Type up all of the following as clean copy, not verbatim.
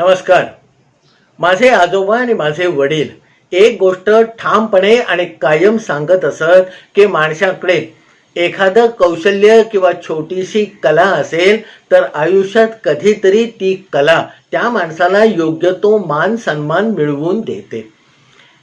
नमस्कार. माझे आजोबा आणि माझे वडील एक गोष्ट ठामपणे आणि कायम सांगत असत की माणसाकडे एखादं कौशल्य किंवा छोटीशी कला असेल तर आयुष्यात कधीतरी ती कला त्या माणसाला योग्य तो मान सन्मान मिळवून देते.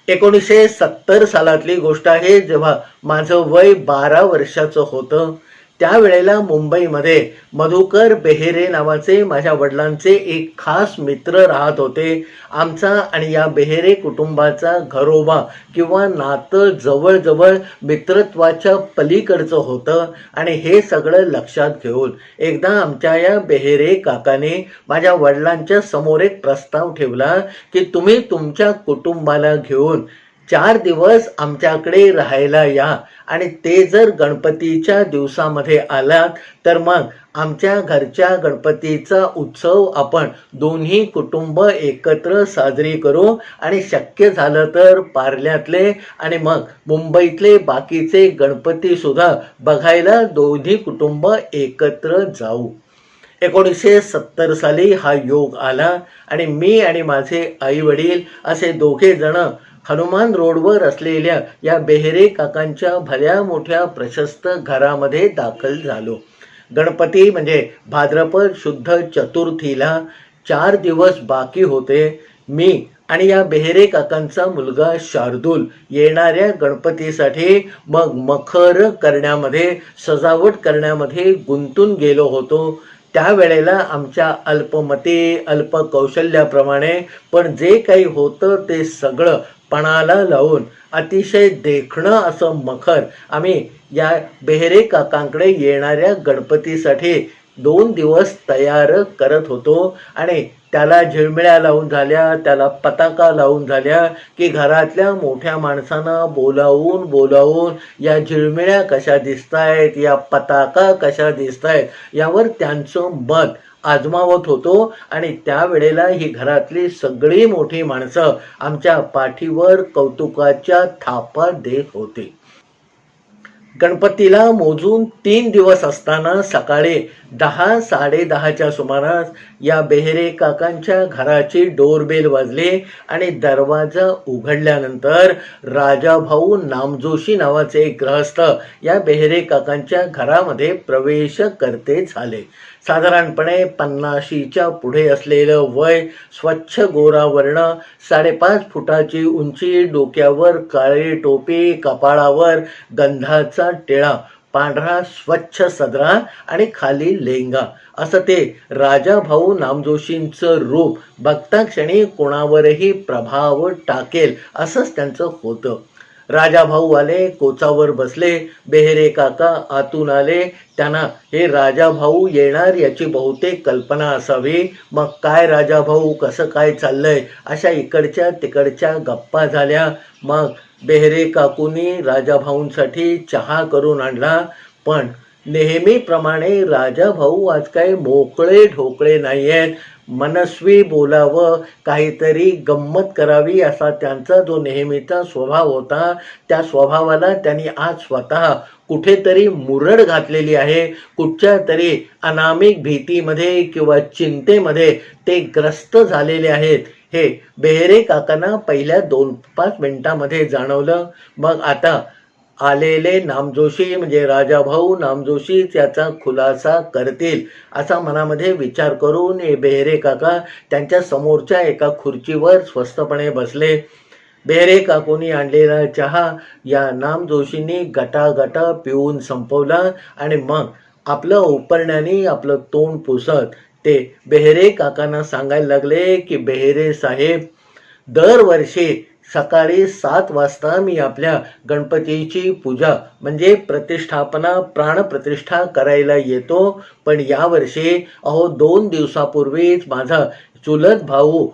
1970 सालातली गोष्ट आहे, जेव्हा माझं वय 12 वर्षाचं होतं. त्यावेळेला मुंबईमध्ये मधुकर बेहेरे नावाचे माझ्या वडिलांचे एक खास मित्र राहत होते. आमचा आणि या बेहेरे कुटुंबाचा घरोबा किंवा नातं जवळजवळ मित्रत्वाच्या पलीकडचं होतं. आणि हे सगळं लक्षात घेऊन एकदा आमच्या या बेहेरे काकाने माझ्या वडिलांच्या समोर एक प्रस्ताव ठेवला की तुम्ही तुमच्या कुटुंबाला घेऊन 4 दिवस आमच्याकडे राहायला या आणि ते जर गणपतीच्या दिवसामध्ये आलात तर मग आमच्या घरच्या गणपतीचा उत्सव आपण दोन्ही कुटुंब एकत्र साजरी करू आणि शक्य झालं तर पार्ल्यातले आणि मग मुंबईतले बाकीचे गणपती सुद्धा बघायला दोन्ही कुटुंब एकत्र जाऊ. 1970 साली हा योग आला आणि मी आणि माझे आई वडील असे दोघे जण हनुमान रोडवर असलेल्या या बेहेरे काकांच्या भल्या मोठ्या प्रशस्त घरामध्ये दाखल झालो. गणपती म्हणजे भाद्रपद शुद्ध चतुर्थीला 4 दिवस बाकी होते. मी आणि या बेहेरे काकांचा मुलगा शार्दूल येणाऱ्या गणपतीसाठी मग मखर करण्यामध्ये, सजावट करण्यामध्ये गुंतून गेलो होतो. त्यावेळेला आमच्या अल्पमते, अल्प कौशल्याप्रमाणे पण जे काही होतं ते सगळं पणाला लावून अतिशय देखणं असं मखर आम्ही या बेहेरे काकांकडे येणाऱ्या गणपतीसाठी 2 दिवस तयार करत होतो. आणि त्याला झिळमिळ्या लावून झाल्या, त्याला पताका लावून झाल्या की घरातल्या मोठ्या माणसांना बोलावून या झिळमिळ्या कशा दिसतायत, या पताका कशा दिसतायत यावर त्यांचं मत आजमावत होतो. आणि त्यावेळेला ही घरातली सगळी मोठी माणसं आमच्या पाठीवर कौतुकाच्या थापा देत होती. गणपतीला मोजून 3 दिवस असताना सकाळी 10-10:30च्या सुमारास या बेहेरे काकांच्या घराची डोरबेल वाजली आणि दरवाजा उघडल्यानंतर राजाभाऊ नामजोशी नावाचे एक गृहस्थ या बेहेरे काकांच्या घरामध्ये प्रवेश करते झाले. साधारणपणे 50च्या पुढे असलेलं वय, स्वच्छ गोरा वर्ण, 5.5 फुटाची उंची, डोक्यावर काळी टोपी, कपाळावर गंधाचा टिळा, पांढरा स्वच्छ सदरा आणि खाली लेंगा, असं ते राजाभाऊ नामजोशींचं रूप बघता क्षणी कोणावरही प्रभाव टाकेल असंच त्यांचं होतं. राजाभाऊ आले, कोचावर बसले. बेहेरे काका आतून आले. त्यांना हे राजाभाऊ येणार याची बहुतेक कल्पना असावी. मग काय राजाभाऊ, कसं काय चाललंय, अशा इकडच्या तिकडच्या गप्पा झाल्या. मग बेहेरे काकूंनी राजाभाऊंसाठी चहा करून आणला. पण नेहमीप्रमाणे राजाभाऊ आज काही मोकळे ढोकळे नाही आहेत. मनस्वी बोलावं, काहीतरी गंमत करावी असा त्यांचा जो नेहमीचा स्वभाव होता, त्या स्वभावाला त्यांनी आज स्वतः कुठेतरी मुरड घातलेली आहे. कुठच्या तरी अनामिक भीतीमध्ये किंवा चिंतेमध्ये ते ग्रस्त झालेले आहेत हे बेहेरे काकांना पहिल्या 2-5 मिनिटांमध्ये जाणवलं. मग आता आलेले नामजोशी म्हणजे राजाभाऊ नामजोशी त्याचा खुलासा करतील असा मनामध्ये विचार करून हे बेहेरे काका त्यांच्या समोरच्या एका खुर्चीवर स्वस्थपणे बसले. बेहेरे काकूंनी आणलेला चहा या नामजोशींनी गटागटा पिऊन संपवला आणि मग आपलं उपरण्याने आपलं तोंड पुसत ते बेहेरे काकांना सांगायला लागले की बेहेरे साहेब, दरवर्षी सकाळी 7 वाजता मी आपल्या गणपतीची पूजा म्हणजे प्रतिष्ठापना, प्राणप्रतिष्ठा करायला येतो. पण यावर्षी 2 दिवसापूर्वीच माझा चुलत भाऊ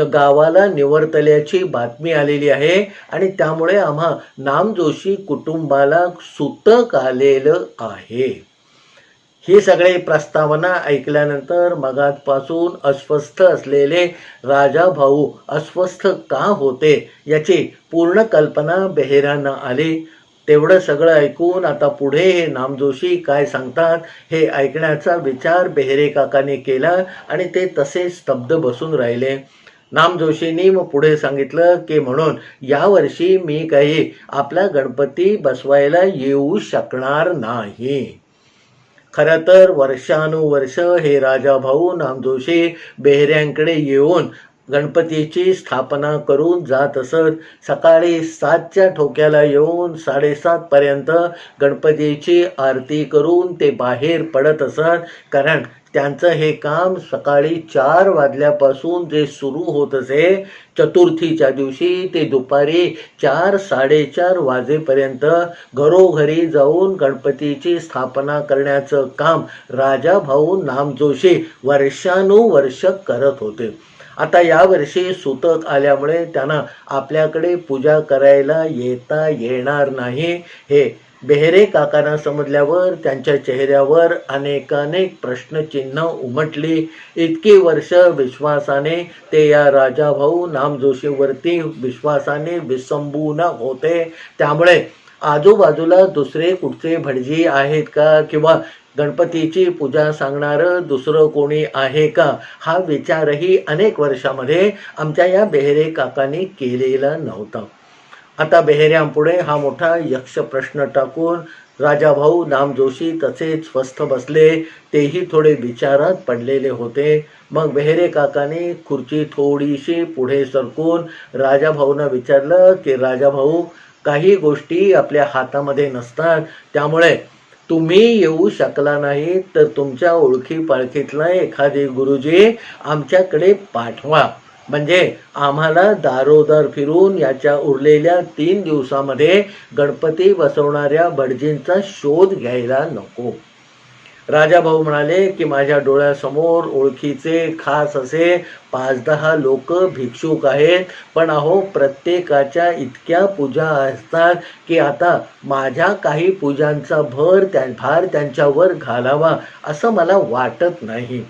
गावाला निवर्तल्याची बातमी आलेली आहे आणि त्यामुळे आम्हा नामजोशी कुटुंबाला सुतक आलेलं आहे. ही सगळी प्रस्तावना ऐकल्यानंतर मगाचपासून अस्वस्थ असलेले राजाभाऊ अस्वस्थ का होते याची पूर्ण कल्पना बेहेरांना आली. तेवढं सगळं ऐकून आता पुढे हे नामजोशी काय सांगतात हे ऐकण्याचा विचार बेहेरे काकाने केला आणि ते तसे स्तब्ध बसून राहिले. नामजोशींनी मग पुढे सांगितलं की म्हणून यावर्षी मी काही आपला गणपती बसवायला येऊ शकणार नाही. खरं तर वर्षानुवर्ष हे राजाभाऊ नामजोशी बेहऱ्यांकडे येऊन गणपतीची स्थापना करून जात असत. सकाळी 7च्या ठोक्याला येऊन 7:30 पर्यंत गणपतीची आरती करून ते बाहेर पडत असत. कारण त्यांचं हे काम सकाळी 4 वाजल्यापासून जे सुरू होत असे चतुर्थीच्या दिवशी ते दुपारी 4-4:30 वाजेपर्यंत घरोघरी जाऊन गणपतीची स्थापना करण्याचं काम राजाभाऊ नामजोशी वर्षानुवर्ष करत होते. आता यावर्षी सूतक आल्यामुळे त्यांना आपल्याकडे पूजा करायला येता येणार नाही हे बेहेरे काकांना समजल्यावर त्यांच्या चेहऱ्यावर अनेकानेक प्रश्नचिन्ह उमटली. इतकी वर्ष विश्वासाने ते या राजाभाऊ नामजोशीवरती विश्वासाने विसंबून होते. त्यामुळे आजूबाजूला दुसरे कुठचे भटजी आहेत का किंवा गणपतीची पूजा सांगणारं दुसरं कोणी आहे का हा विचारही अनेक वर्षामध्ये आमच्या या बेहेरे काकांनी केलेला नव्हता. आता बेहेऱ्यांपुढे हा मोठा यक्ष प्रश्न टाकून राजाभाऊ नामजोशी तसेच स्वस्थ बसले. तेही थोडे विचारात पडलेले होते. मग बेहेरे काकाने खुर्ची थोडीशी पुढे सरकून राजाभाऊंना विचारलं की राजाभाऊ, काही गोष्टी आपल्या हातामध्ये नसतात, त्यामुळे तुम्ही येऊ शकला नाही तर तुमच्या ओळखी पाळखीतला एखादे गुरुजी आमच्याकडे पाठवा, म्हणजे आम्हाला दारोदार फिरून याच्या उरलेल्या 3 दिवसामध्ये गणपती बसवणाऱ्या भटजींचा शोध घ्यायला नको. राजाभाऊ म्हणाले की माझ्या डोळ्यासमोर ओळखीचे खास असे 5-10 लोक भिक्षुक आहेत, पण अहो प्रत्येकाच्या इतक्या पूजा असतात की आता माझ्या काही पूजांचा भार त्यांच्यावर घालावा असं मला वाटत नाही.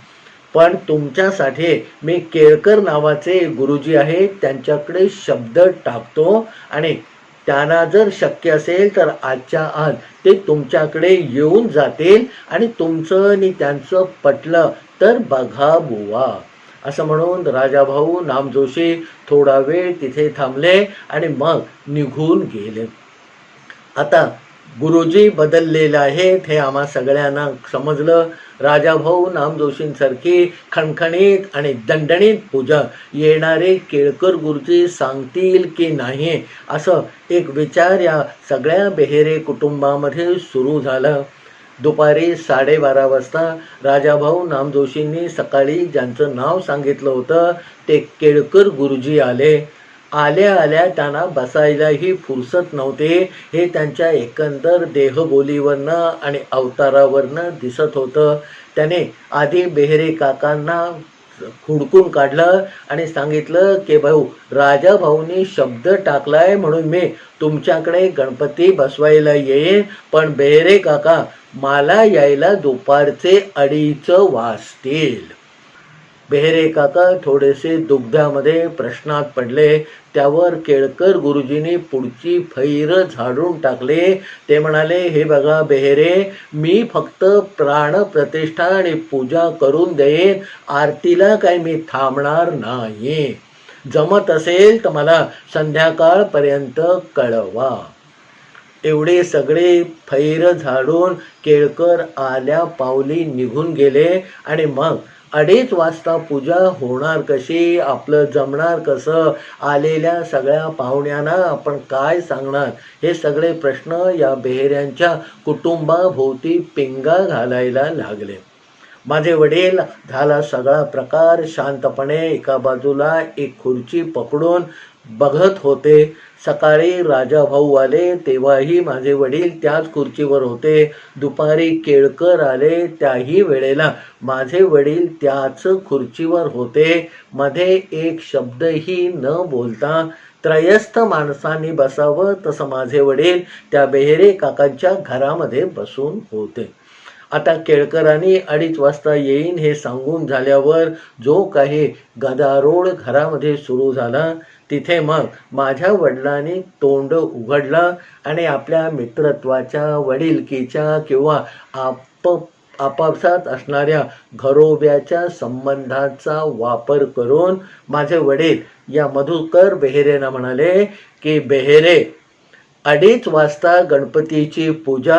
पण तुमच्यासाठी मी केळकर नावाचे गुरुजी आहेत, त्यांच्याकडे शब्द टाकतो आणि त्यांना जर शक्य असेल तर आजच्या आज ते तुमच्याकडे येऊन जातील आणि तुमचं आणि त्यांचं पटलं तर बघा बुवा. असं म्हणून राजाभाऊ नामजोशी थोडा वेळ तिथे थांबले आणि मग निघून गेले. आता गुरुजी बदललेले आहेत हे आम्हा सगळ्यांना समजलं. राजाभाऊ नामजोशींसारखी खणखणीत आणि दणदणीत पूजा येणारे केळकर गुरुजी सांगतील की नाही असं एक विचार या सगळ्या बेहेरे कुटुंबामध्ये सुरू झाला. दुपारी 12:30 वाजता राजाभाऊ नामजोशींनी सकाळी ज्यांचं नाव सांगितलं होतं ते केळकर गुरुजी आले. आल्या त्यांना बसायलाही फुरसत नव्हते हे त्यांच्या एकंदर देहबोलीवरनं आणि अवतारावरनं दिसत होतं. त्याने आधी बेहेरे काकांना हुडकून काढलं आणि सांगितलं की भाऊ, राजाभाऊंनी शब्द टाकलाय म्हणून मी तुमच्याकडे गणपती बसवायला येईन, पण बेहेरे काका मला यायला दुपारचे 2:30 वाजतील. बेहेरे काका थोडेसे दुग्ध्यामध्ये प्रश्नात पडले. त्यावर केळकर गुरुजींनी पुढची फैर झाडून टाकले. ते म्हणाले, हे बघा बेहेरे, मी फक्त प्राणप्रतिष्ठा आणि पूजा करून देईन, आरतीला काही मी थांबणार नाही. जमत असेल तर मला संध्याकाळपर्यंत कळवा. एवढे सगळे फैर झाडून केळकर आल्या पावली निघून गेले आणि मग 2:30 वाजता पूजा होणार कशी, आपलं जमणार कसं, आलेल्या सगळ्या पाहुण्यांना आपण काय सांगणार, हे सगळे प्रश्न या बेहेऱ्यांच्या कुटुंबाभोवती पिंगा घालायला लागले. माझे वडील झाला सगळा प्रकार शांतपणे एका बाजूला एक खुर्ची पकडून बघत होते. सकाळी राजाभाऊ आले तेव्हाही माझे वडील त्याच खुर्चीवर होते. दुपारी केळकर आले त्याही वेळेला माझे वडील त्याच खुर्चीवर होते. मध्ये एक शब्दही न बोलता त्रयस्थ माणसांनी बसावं तसं माझे वडील त्या बेहेरे काकांच्या घरामध्ये बसून होते. आता केळकरांनी 2:30 वाजता येईन हे सांगून झाल्यावर जो काही गदारोळ घरामध्ये सुरू झाला, तिथे मग माझ्या वडिलांनी तोंड उघडलं आणि आपल्या मित्रत्वाच्या, वडिलकीच्या किंवा आपापसात असणाऱ्या घरोब्याच्या संबंधाचा वापर करून माझे वडील या मधुकर बेहेरेंना म्हणाले की, बेहेरे, 2:30 वाजता गणपतीची पूजा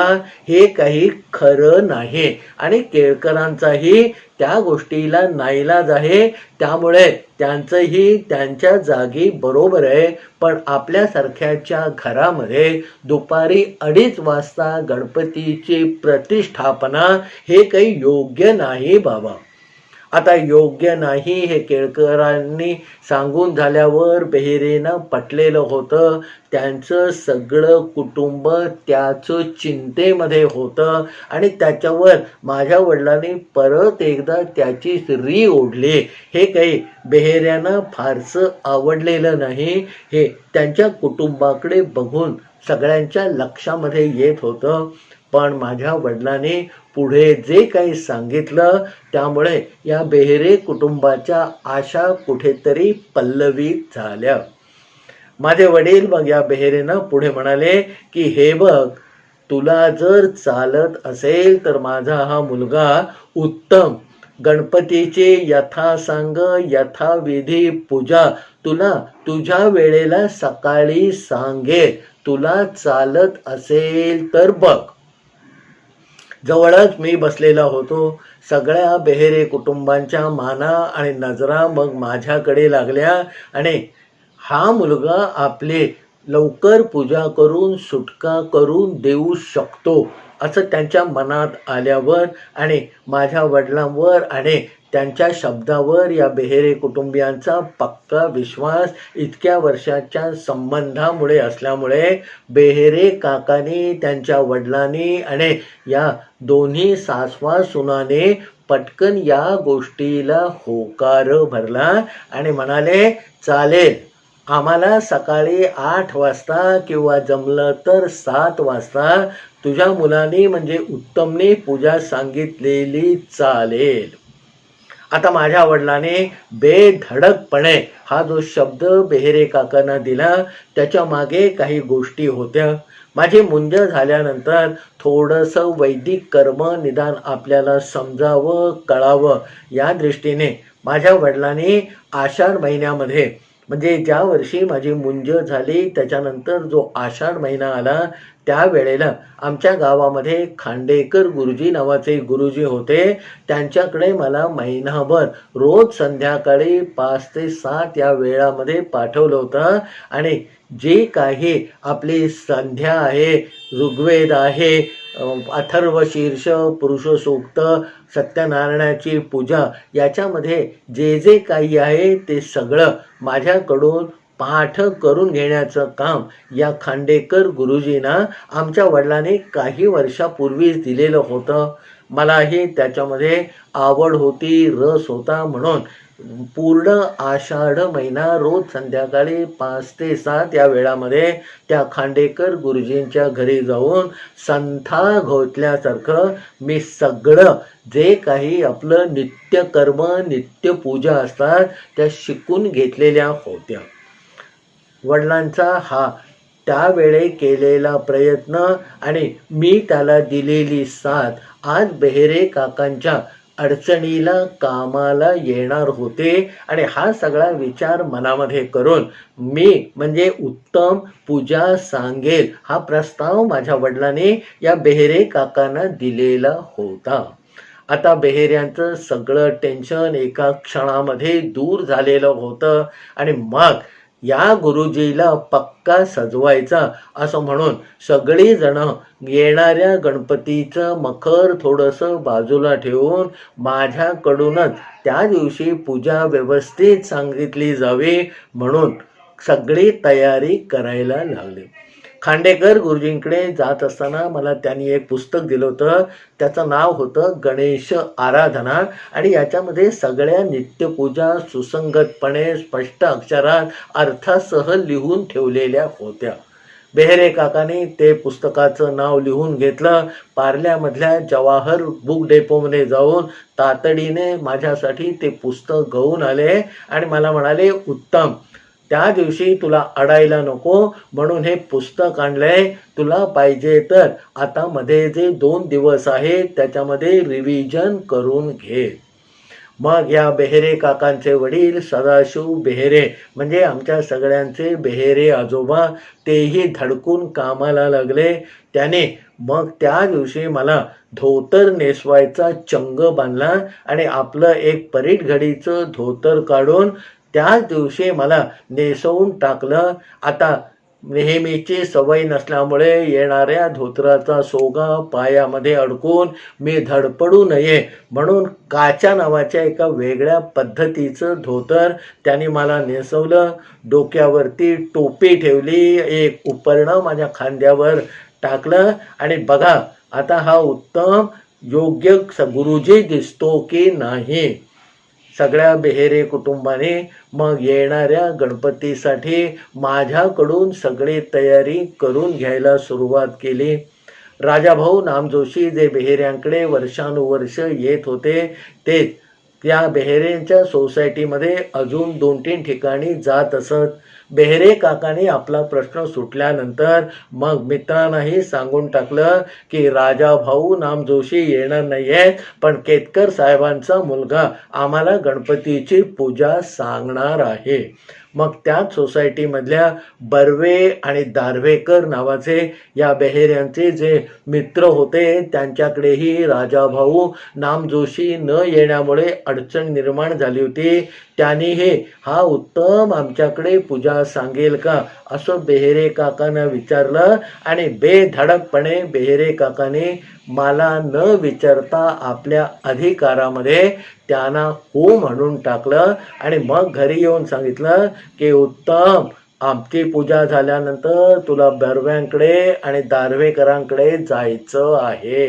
हे काही खरं नाही आणि केळकरांचाही त्या गोष्टीला नाईलाज आहे, त्यामुळे त्यांचंही त्यांच्या जागी बरोबर आहे, पण आपल्यासारख्याच्या घरामध्ये दुपारी 2:30 वाजता गणपतीची प्रतिष्ठापना हे काही योग्य नाही बाबा. आता योग्य नाही हे केळकरांनी सांगून झाल्यावर बेहेरेंना पटलेलं होतं. त्यांचं सगळं कुटुंब त्याच चिंतेमध्ये होतं आणि त्याच्यावर माझ्या वडिलांनी परत एकदा त्याची री ओढली. हे काही बेहेऱ्यांना फारसं आवडलेलं नाही. हे त्यांच्या कुटुंबाकडे बघून सगळ्यांच्या लक्षामध्ये येत होतं. पण माझ्या वडिलांनी पुढे जे काही सांगितलं त्यामुळे या बेहेरे कुटुंबाच्या आशा कुठेतरी पल्लवित झाल्या. माझे वडील मग या बेहेरेंना पुढे म्हणाले की, हे बघ, तुला जर चालत असेल तर माझा हा मुलगा उत्तम गणपतीची यथासांग यथाविधी पूजा तुला तुझ्या वेळेला सकाळी सांगेल. तुला चालत असेल तर बघ. जवळच मी बसलेला होतो. सगळ्या बेहेरे कुटुंबांच्या माना आणि नजरा मग माझ्याकडे लागल्या आणि हा मुलगा आपले लवकर पूजा करून सुटका करून देऊ शकतो असं त्यांच्या मनात आल्यावर आणि माझ्या वडिलांवर आणि त्यांच्या शब्दावर या बेहेरे कुटुंबियांचा पक्का विश्वास इतक्या वर्षाच्या संबंधामुळे असल्यामुळे बेहेरे काकांनी, त्यांच्या वडिलांनी आणि या दोन्ही सासवा सुनाने पटकन या गोष्टीला होकार भरला आणि म्हणाले, चालेल, आम्हाला सकाळी 8 वाजता किंवा जमलं तर 7 वाजता तुझ्या मुलांनी म्हणजे उत्तमने पूजा सांगितलेली चालेल. आता माझ्या वडिलांनी बेधडकपणे हा जो शब्द बेहेरे काकांना दिला त्याच्या मागे काही गोष्टी होत्या. माझी मुंज झाल्यानंतर थोडंसं वैदिक कर्म निदान आपल्याला समजावं, कळावं या दृष्टीने माझ्या वडिलांनी आषाढ महिन्यामध्ये म्हणजे ज्या वर्षी माझी मुंज झाली त्याच्यानंतर जो आषाढ महिना आला त्यावेळेला आमच्या गावामध्ये खांडेकर गुरुजी नावाचे गुरुजी होते. त्यांच्याकडे मला महिनाभर रोज संध्याकाळी 5 ते 7 या वेळामध्ये पाठवलं होतं आणि जे काही आपली संध्या आहे, ऋग्वेद आहे, अथर्व शीर्ष, पुरुष सूक्त, सत्यनारायणाची पूजा याच्यामध्ये जे जे काही आहे ते सगळं माझ्याकडून पाठ करून घेण्याचं काम या खांडेकर गुरुजींना आमच्या वडिलांनी काही वर्षापूर्वीच दिलेलं होतं. मलाही त्याच्यामध्ये आवड होती, रस होता, म्हणून पूर्ण आषाढ महिना रोज संध्याकाळी 5 ते 7 या वेळामध्ये त्या खांडेकर गुरुजींच्या घरी जाऊन संथा घोटल्यासारखं मी सगळं जे काही आपलं नित्यकर्म नित्यपूजा असतात त्या शिकून घेतलेल्या होत्या. वडिलांचा हा त्यावेळे केलेला प्रयत्न आणि मी त्याला दिलेली साथ आज बेहेरे काकांच्या अडचणीला कामाला येणार होते आणि हा सगळा विचार मनामध्ये करून मी म्हणजे उत्तम पूजा सांगेल हा प्रस्ताव माझ्या वडिलांनी या बेहेरे काकांना दिलेला होता. आता बेहेऱ्यांचं सगळं टेन्शन एका क्षणामध्ये दूर झालेलं होतं आणि मग या गुरुजीला पक्का सजवायचा असं म्हणून सगळी जण येणाऱ्या गणपतीचं मखर थोडंसं बाजूला ठेवून माझ्याकडूनच त्या दिवशी पूजा व्यवस्थित सांगितली जावी म्हणून सगळी तयारी करायला लागली. खांडेकर गुरुजींकडे जात असताना मला त्यांनी एक पुस्तक दिलं होतं. त्याचं नाव होतं गणेश आराधना आणि याच्यामध्ये सगळ्या नित्यपूजा सुसंगतपणे स्पष्ट अक्षरात अर्थासह लिहून ठेवलेल्या होत्या. बेहेरे काकाने ते पुस्तकाचं नाव लिहून घेतलं. पार्ल्यामधल्या जवाहर बुक डेपोमध्ये जाऊन तातडीने माझ्यासाठी ते पुस्तक घेऊन आले आणि मला म्हणाले, उत्तम, त्या दिवशी तुला अडायला नको म्हणून हे पुस्तक आणलंय. तुला पाहिजे तर आता मध्ये जे 2 दिवस आहेत त्याच्यामध्ये रिव्हिजन करून घे. मग या बेहेरे काकांचे वडील सदाशिव बेहेरे म्हणजे आमच्या सगळ्यांचे बेहेरे आजोबा, तेही धडकून कामाला लागले. त्याने मग त्या दिवशी मला धोतर नेसवायचा चंग बांधला आणि आपलं एक परीटघडीचं धोतर काढून त्याच दिवशी मला नेसवून टाकलं. आता नेहमीची सवय नसल्यामुळे येणाऱ्या धोतराचा सोगा पायामध्ये अडकून मी धडपडू नये म्हणून काच्या नावाच्या एका वेगळ्या पद्धतीचं धोतर त्यांनी मला नेसवलं. डोक्यावरती टोपी ठेवली, एक उपरणं माझ्या खांद्यावर टाकलं आणि बघा आता हा उत्तम योग्य गुरुजी दिसतो की नाही. सगळ्या बेहेरे कुटुंबाने मग येणाऱ्या गणपतीसाठी माझ्याकडून सगळी तयारी करून घ्यायला सुरुवात केली. राजाभाऊ नामजोशी जे बेहेऱ्यांकडे वर्षानुवर्ष येत होते तेच त्या बेहेरेंच्या सोसायटीमध्ये अजून 2-3 ठिकाणी जात असत. बेहेरे काकाने आपला प्रश्न सुटल्यानंतर मग मित्रांनाही सांगून टाकलं की राजाभाऊ नामजोशी येणार नाही आहेत, पण केतकर साहेबांचा मुलगा आम्हाला गणपतीची पूजा सांगणार आहे. मग त्याच सोसायटीमधल्या बर्वे आणि दार्वेकर नावाचे या बेहेऱ्यांचे जे मित्र होते त्यांच्याकडेही राजाभाऊ नामजोशी न येण्यामुळे अडचण निर्माण झाली होती. त्यांनीही हा उत्तम आमच्याकडे पूजा सांगेल का असं बेहेरे काकांना विचारलं आणि बेधडकपणे बेहेरे काकाने मला न विचारता आपल्या अधिकारामध्ये त्यांना हो म्हणून टाकलं आणि मग घरी येऊन सांगितलं की उत्तम, आमची पूजा झाल्यानंतर तुला बर्व्यांकडे आणि दार्वेकरांकडे जायचं आहे.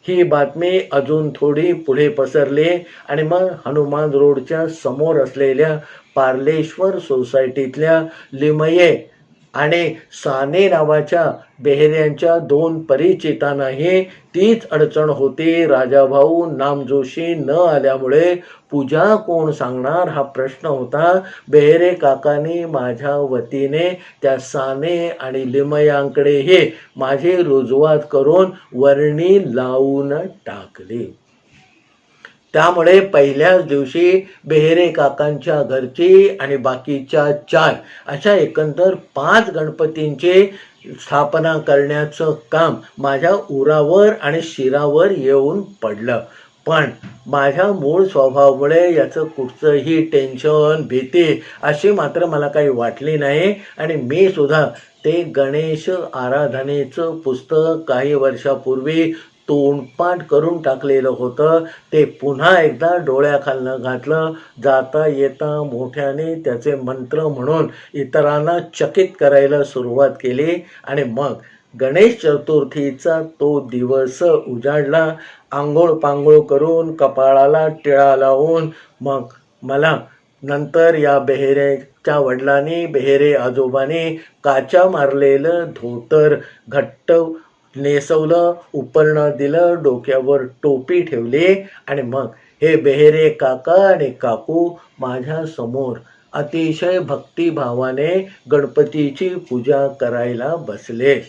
ही बातमी अजून थोडी पुढे पसरली आणि मग हनुमान रोडच्या समोर असलेल्या पार्लेश्वर सोसायटीतल्या लिमये आणि साने नावाच्या बेहेऱ्यांच्या 2 परिचितांनाही तीच अडचण होती. राजाभाऊ नामजोशी न आल्यामुळे पूजा कोण सांगणार हा प्रश्न होता. बेहेरे काकांनी माझ्या वतीने त्या साने आणि लिमयांकडेही माझी रुजवात करून वर्णी लावून टाकली. त्यामुळे पहिल्याच दिवशी बेहेरे काकांच्या घरची आणि बाकीच्या 4 अशा एकंदर 5 गणपतींची स्थापना करण्याचं काम माझ्या उरावर आणि शिरावर येऊन पडलं. पण माझ्या मूळ स्वभावामुळे याचं कुठचंही टेन्शन भीती अशी मात्र मला काही वाटली नाही आणि मी सुद्धा ते गणेश आराधनेचं पुस्तक काही वर्षापूर्वी तोंडपाठ करून टाकलेलं होतं ते पुन्हा एकदा डोळ्याखालनं घातलं. जाता येता मोठ्याने त्याचे मंत्र म्हणून इतरांना चकित करायला सुरुवात केली आणि मग गणेश चतुर्थीचा तो दिवस उजाडला. आंघोळ पांघोळ करून कपाळाला टिळा लावून मग मला नंतर या बेहेरेच्या वडिलांनी बेहेरे आजोबांनी काच्या मारलेलं धोतर घट्ट नेसवलं, उपरणं दिलं, डोक्यावर टोपी ठेवली आणि मग हे बेहेरे काका आणि काकू माझ्या समोर अतिशय भक्तिभावाने गणपतीची पूजा करायला बसले.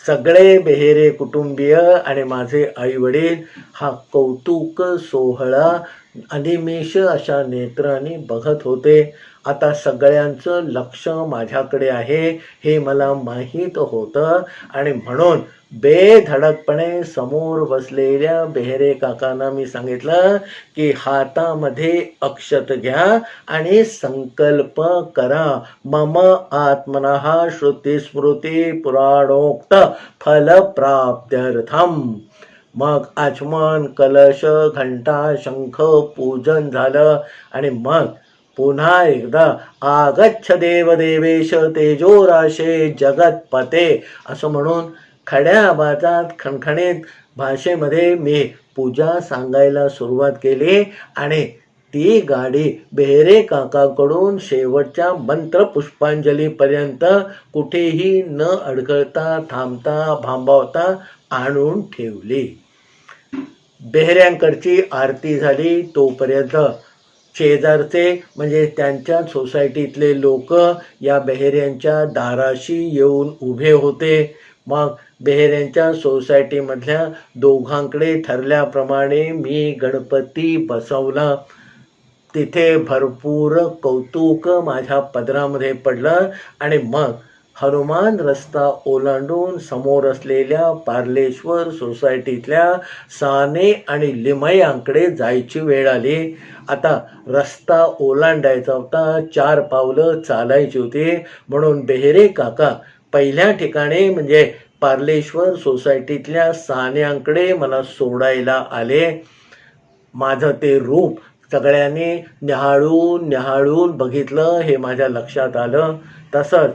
सगळे बेहेरे कुटुंबीय आणि माझे आईवडील हा कौतुक सोहळा अनिमिष अशा नेत्रांनी बघत होते. आता सगळ्यांचं लक्ष माझ्याकडे आहे हे मला माहीत होतं आणि म्हणून बेधडकपणे समोर बसलेल्या बेहेरे काकांना मी सांगितलं की हातामध्ये अक्षत घ्या आणि संकल्प करा. मम आत्मनः श्रुतिस्मृती पुराणोक्त फलप्राप्त्यर्थम. मग आचमन, कलश, घंटा, शंख पूजन झालं आणि मग पुन्हा एकदा आगच्छ देवदेवेश तेजोराशे जगतपते असं म्हणून खड्या आवाजात खणखणीत भाषेमध्ये मी पूजा सांगायला सुरुवात केली आणि ती गाडी बेहरे काकाकडून शेवटच्या मंत्रपुष्पांजलीपर्यंत कुठेही न अडखळता थांबता भांबावता आणून ठेवली. बेहऱ्यांकडची आरती झाली तोपर्यंत शेजारचे म्हणजे त्यांच्या सोसायटीतले लोक या बेहेऱ्यांच्या दाराशी येऊन उभे होते. मग बेहेऱ्यांच्या सोसायटीमधल्या दोघांकडे ठरल्याप्रमाणे मी गणपती बसवला. तिथे भरपूर कौतुक माझ्या पदरामध्ये पडलं आणि मग हनुमान रस्ता ओलांडून समोर असलेल्या पार्लेश्वर सोसायटीतल्या साने आणि लिमयांकडे जायची वेळ आली. आता रस्ता ओलांडायचा होता, 4 पावलं चालायची होती, म्हणून बेहेरे काका पहिल्या ठिकाणी म्हणजे पार्लेश्वर सोसायटीतल्या सान्यांकडे मला सोडायला आले. माझं ते रूप सगळ्यांनी न्याहाळून बघितलं हे माझ्या लक्षात आलं. तसंच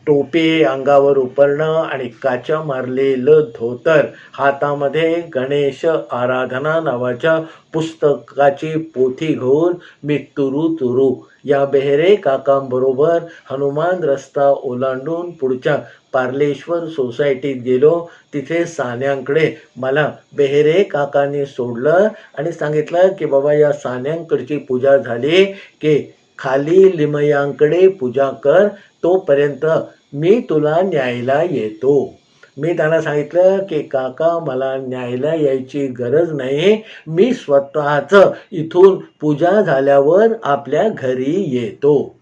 टोपी अंगावर उपरणं आणि काचा मारलेलं धोतर, हातामध्ये गणेश आराधना नावाच्या पुस्तकाची पोथी घेऊन मी तुरू या बेहेरे काकांबरोबर हनुमान रस्ता ओलांडून पुढच्या पार्लेश्वर सोसायटीत गेलो. तिथे सान्यांकडे मला बेहेरे काकांनी सोडलं आणि सांगितलं की बाबा या सान्यांकडची पूजा झाली की खाली लिमयांकडे पूजा कर, तोपर्यंत मी तुला न्यायला येतो. मी त्यांना सांगितलं की काका मला न्यायला यायची गरज नाही, मी स्वतःच इथून पूजा झाल्यावर आपल्या घरी येतो.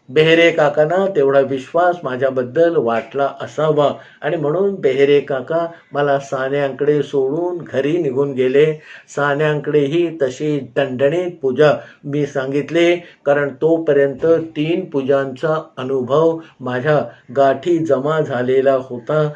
बेहेरे काकांना तेवढा विश्वास माझ्याबद्दल वाटला असावा आणि म्हणून बेहेरे काका मला सान्यांकडे सोडून घरी निघून गेले. सान्यांकडेही तशी दणदणीत पूजा मी सांगितले, कारण तोपर्यंत 3 पूजांचा अनुभव माझ्या गाठी जमा झालेला होता.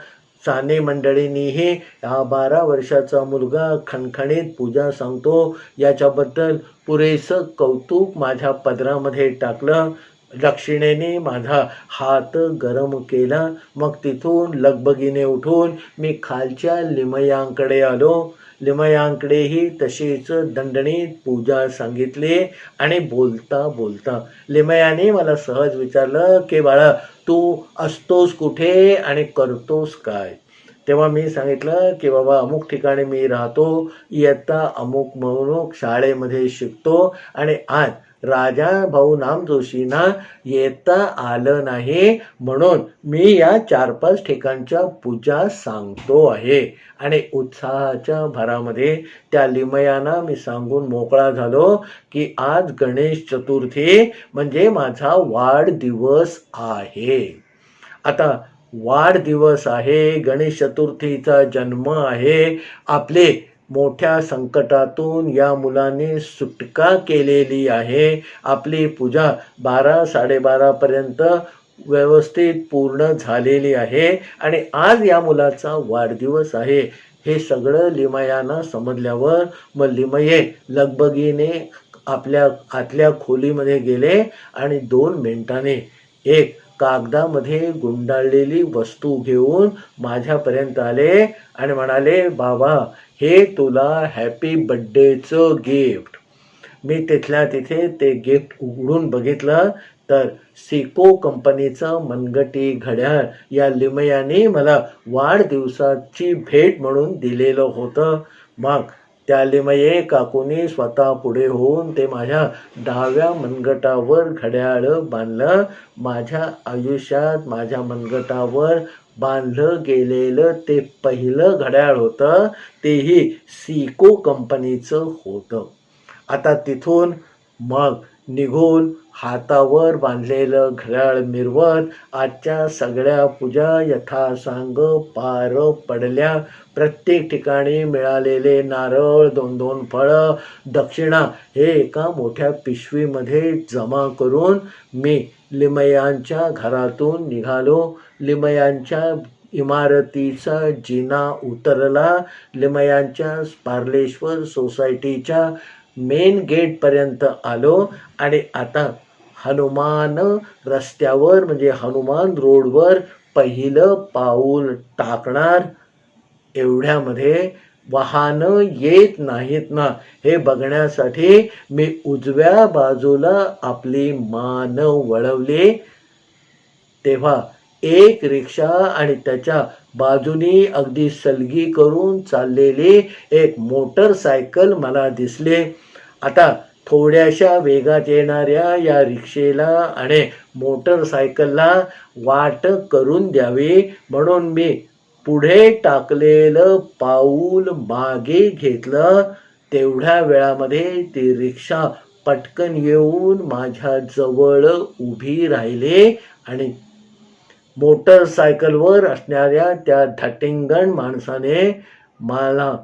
साने मंडळींनीही हा 12 वर्षाचा मुलगा खणखणीत पूजा सांगतो याच्याबद्दल पुरेसं कौतुक माझ्या पदरामध्ये टाकलं. दक्षिणेने माझा हात गरम केला. मग तिथून लगबगीने उठून मी खालच्या लिमयांकडे आलो. लिमयांकडेही तशीच दणदणीत पूजा सांगितली आणि बोलता लिमयाने मला सहज विचारलं की बाळा तू असतोस कुठे आणि करतोस काय? तेव्हा मी सांगितलं की बाबा अमुक ठिकाणी मी राहतो, इयत्ता अमुक शाळेमध्ये शिकतो आणि आज राजा भाऊ नामजोशींना येता आलं नाही म्हणून मी या 4-5 ठिकाणच्या पूजा सांगतो आहे. आणि उत्साहाच्या भरामध्ये त्या लिमयांना मी सांगून मोकळा झालो की आज गणेश चतुर्थी म्हणजे माझा वाढदिवस आहे. आता वाढदिवस आहे, गणेश चतुर्थीचा जन्म आहे, आपले मोठ्या संकटातून या मुलाने सुटका केलेली आहे, आपली पूजा 12-12:30 पर्यंत व्यवस्थित पूर्ण झालेली आहे आणि आज या मुलाचा वाढदिवस आहे. हे सगळं लिमयांना समजल्यावर मग लिमये लगबगीने आपल्या आतल्या खोलीमध्ये गेले आणि 2 मिनिटांनी एक कागदामध्ये गुंडाळलेली वस्तू घेऊन माझ्यापर्यंत आले आणि म्हणाले, बाबा हे तुला हॅपी बर्थडेचं गिफ्ट. मी तिथल्या तिथे ते गिफ्ट उघडून बघितलं तर सिको कंपनीचं मनगटी घड्याळ या लिमयाने मला वाढदिवसाची भेट म्हणून दिलेलं होतं. मग त्या लिमये काकूने स्वतः पुढे होऊन ते माझ्या डाव्या मनगटावर घड्याळ बांधलं. माझ्या आयुष्यात माझ्या मनगटावर बांधलं गेलेलं ते पहिलं घड्याळ होतं, तेही सिको कंपनीचं होतं. आता तिथून मग निघून हातावर बांधलेलं घड्याळ मिरवत आजच्या सगळ्या पूजा यथासांग पार पडल्या. प्रत्येक ठिकाणी मिळालेले नारळ, 2-2 फळं, दक्षिणा हे एका मोठ्या पिशवीमध्ये जमा करून मी लिमयांच्या घरातून निघालो. लिमयांच्या इमारतीचा जिना उतरला. लिमयांच्या पार्लेश्वर सोसायटीच्या मेन गेटपर्यंत आलो आणि आता हनुमान रस्त्यावर म्हणजे हनुमान रोडवर पहिलं पाऊल टाकणार. एवढ्यामध्ये वाहनं येत नाहीत ना हे बघण्यासाठी मी उजव्या बाजूला आपली मान वळवली, तेव्हा एक रिक्षा आणि त्याच्या बाजूनी अगदी सलगी करून चाललेली एक मोटरसायकल मला दिसली. आता थोड्याशा वेगात येणाऱ्या या रिक्षेला आणि मोटरसायकलला वाट करून द्यावी म्हणून मी पुढे टाकलेलं पाऊल मागे घेतलं. तेवढ्या वेळामध्ये ती रिक्षा पटकन येऊन माझ्या जवळ उभी राहिली आणि मोटरसायकलवर असणाऱ्या त्या धटिंगण माणसाने मला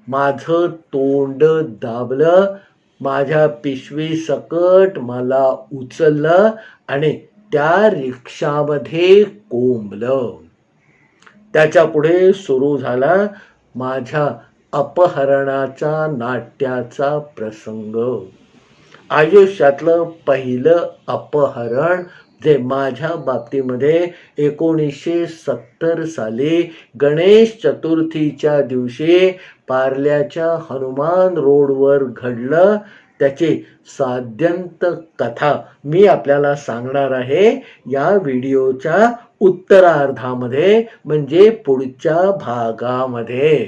माझं तोंड दाबलं, माझ्या पिशवी सकट मला उचललं आणि त्या रिक्षामध्ये कोंबलं. त्याच्या पुढे सुरू झाला माझ्या अपहरणाचा नाट्याचा प्रसंग. आयुष्यातलं पहिलं अपहरण जे माझ्या बाबतीमध्ये 1970 साली गणेश चतुर्थीच्या दिवशी पार्ल्याच्या हनुमान रोडवर घडलं, त्याची साद्यंत कथा मी आपल्याला सांगणार आहे या व्हिडिओच्या उत्तरार्धामध्ये, म्हणजे पुढच्या भागामध्ये.